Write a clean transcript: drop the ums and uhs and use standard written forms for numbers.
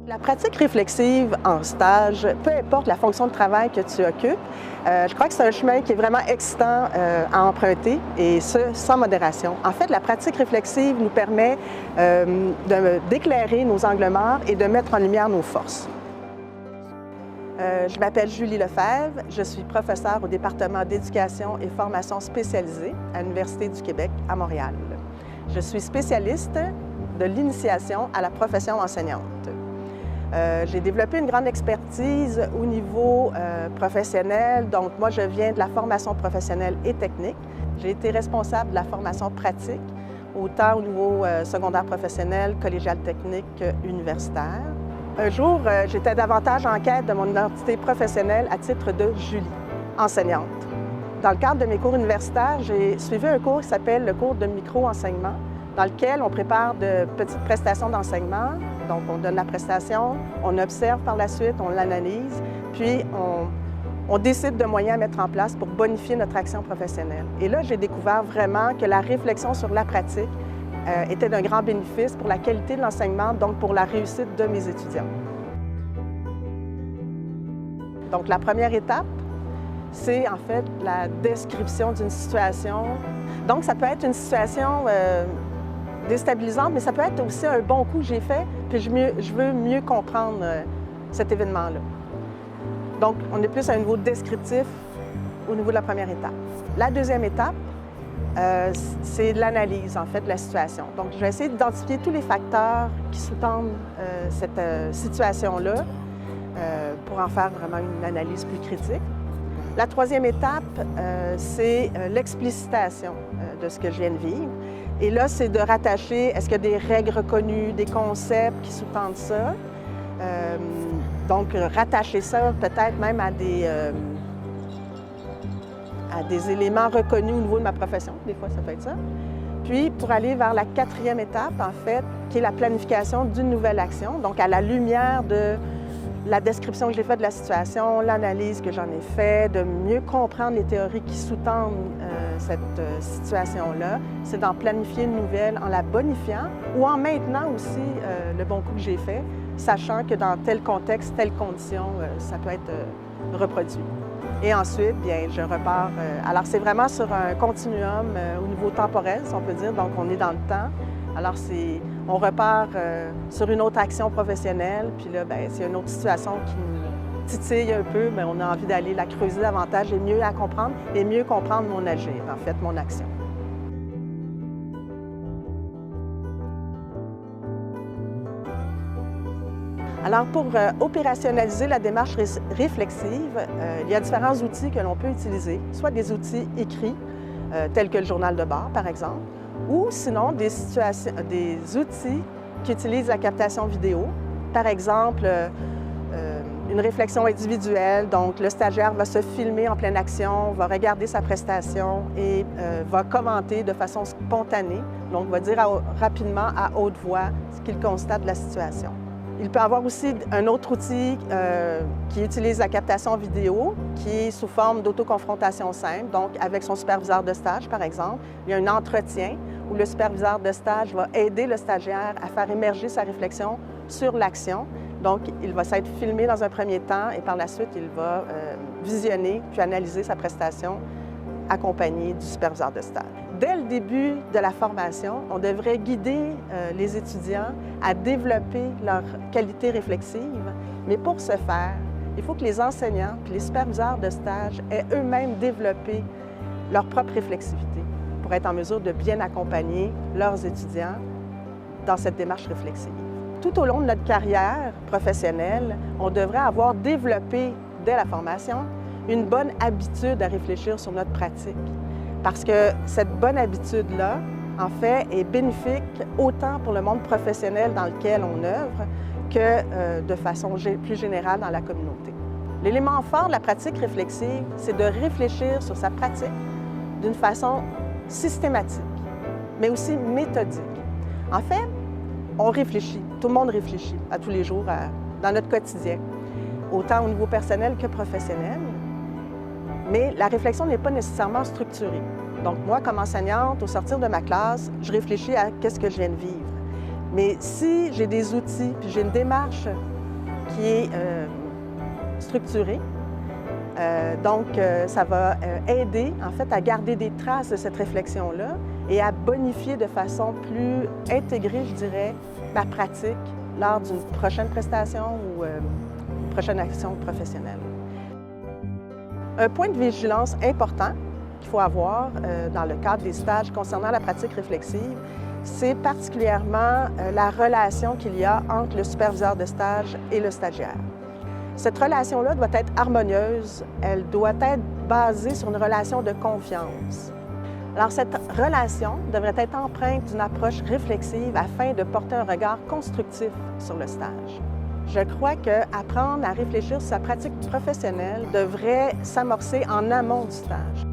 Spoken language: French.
La pratique réflexive en stage, peu importe la fonction de travail que tu occupes, je crois que c'est un chemin qui est vraiment excitant à emprunter et ce, sans modération. En fait, la pratique réflexive nous permet d'éclairer nos angles morts et de mettre en lumière nos forces. Je m'appelle Julie Lefebvre, je suis professeure au département d'éducation et formation spécialisée à l'Université du Québec à Montréal. Je suis spécialiste de l'initiation à la profession enseignante. J'ai développé une grande expertise au niveau professionnel, donc moi je viens de la formation professionnelle et technique. J'ai été responsable de la formation pratique, autant au niveau secondaire professionnel, collégial technique qu'universitaire. Un jour, j'étais davantage en quête de mon identité professionnelle à titre de Julie, enseignante. Dans le cadre de mes cours universitaires, j'ai suivi un cours qui s'appelle le cours de micro-enseignement, dans lequel on prépare de petites prestations d'enseignement. Donc, on donne la prestation, on observe par la suite, on l'analyse, puis on décide de moyens à mettre en place pour bonifier notre action professionnelle. Et là, j'ai découvert vraiment que la réflexion sur la pratique était d'un grand bénéfice pour la qualité de l'enseignement, donc pour la réussite de mes étudiants. Donc, la première étape, c'est en fait la description d'une situation. Donc, ça peut être une situation déstabilisante, mais ça peut être aussi un bon coup que j'ai fait, puis je veux mieux comprendre cet événement-là. Donc, on est plus à un niveau descriptif au niveau de la première étape. La deuxième étape, c'est l'analyse, en fait, de la situation. Donc, je vais essayer d'identifier tous les facteurs qui sous-tendent cette situation-là pour en faire vraiment une analyse plus critique. La troisième étape, c'est l'explicitation de ce que je viens de vivre. Et là, c'est de rattacher, est-ce qu'il y a des règles reconnues, des concepts qui sous-tendent ça? Donc, rattacher ça peut-être même à des éléments reconnus au niveau de ma profession. Des fois, ça peut être ça. Puis, pour aller vers la quatrième étape, en fait, qui est la planification d'une nouvelle action. Donc, à la lumière de la description que j'ai faite de la situation, l'analyse que j'en ai faite, de mieux comprendre les théories qui sous-tendent cette situation-là, c'est d'en planifier une nouvelle en la bonifiant ou en maintenant aussi le bon coup que j'ai fait, sachant que dans tel contexte, telle condition, ça peut être reproduit. Et ensuite, bien, je repars. Alors, c'est vraiment sur un continuum au niveau temporel, si on peut dire, donc on est dans le temps. Alors, on repart sur une autre action professionnelle, puis là, bien, c'est une autre situation qui nous titille un peu, mais on a envie d'aller la creuser davantage et mieux la comprendre et mieux comprendre mon agir, en fait, mon action. Alors, pour opérationnaliser la démarche réflexive, il y a différents outils que l'on peut utiliser, soit des outils écrits, tels que le journal de bord, par exemple, ou sinon des outils qui utilisent la captation vidéo. Par exemple, une réflexion individuelle, donc le stagiaire va se filmer en pleine action, va regarder sa prestation et va commenter de façon spontanée, donc va dire rapidement à haute voix ce qu'il constate de la situation. Il peut y avoir aussi un autre outil qui utilise la captation vidéo, qui est sous forme d'autoconfrontation simple, donc avec son superviseur de stage, par exemple. Il y a un entretien où le superviseur de stage va aider le stagiaire à faire émerger sa réflexion sur l'action. Donc, il va s'être filmé dans un premier temps et par la suite, il va visionner puis analyser sa prestation accompagné du superviseur de stage. Dès le début de la formation, on devrait guider les étudiants à développer leur qualité réflexive, mais pour ce faire, il faut que les enseignants et les superviseurs de stage aient eux-mêmes développé leur propre réflexivité pour être en mesure de bien accompagner leurs étudiants dans cette démarche réflexive. Tout au long de notre carrière professionnelle, on devrait avoir développé dès la formation une bonne habitude à réfléchir sur notre pratique. Parce que cette bonne habitude-là, en fait, est bénéfique autant pour le monde professionnel dans lequel on œuvre que de façon plus générale dans la communauté. L'élément fort de la pratique réflexive, c'est de réfléchir sur sa pratique d'une façon systématique, mais aussi méthodique. En fait, on réfléchit, tout le monde réfléchit à tous les jours dans notre quotidien, autant au niveau personnel que professionnel. Mais la réflexion n'est pas nécessairement structurée. Donc moi, comme enseignante, au sortir de ma classe, je réfléchis à qu'est-ce que je viens de vivre. Mais si j'ai des outils, puis j'ai une démarche qui est structuré. Ça va aider en fait à garder des traces de cette réflexion-là et à bonifier de façon plus intégrée, je dirais, ma pratique lors d'une prochaine prestation ou une prochaine action professionnelle. Un point de vigilance important qu'il faut avoir dans le cadre des stages concernant la pratique réflexive, c'est particulièrement la relation qu'il y a entre le superviseur de stage et le stagiaire. Cette relation-là doit être harmonieuse, elle doit être basée sur une relation de confiance. Alors, cette relation devrait être empreinte d'une approche réflexive afin de porter un regard constructif sur le stage. Je crois qu'apprendre à réfléchir sur sa pratique professionnelle devrait s'amorcer en amont du stage.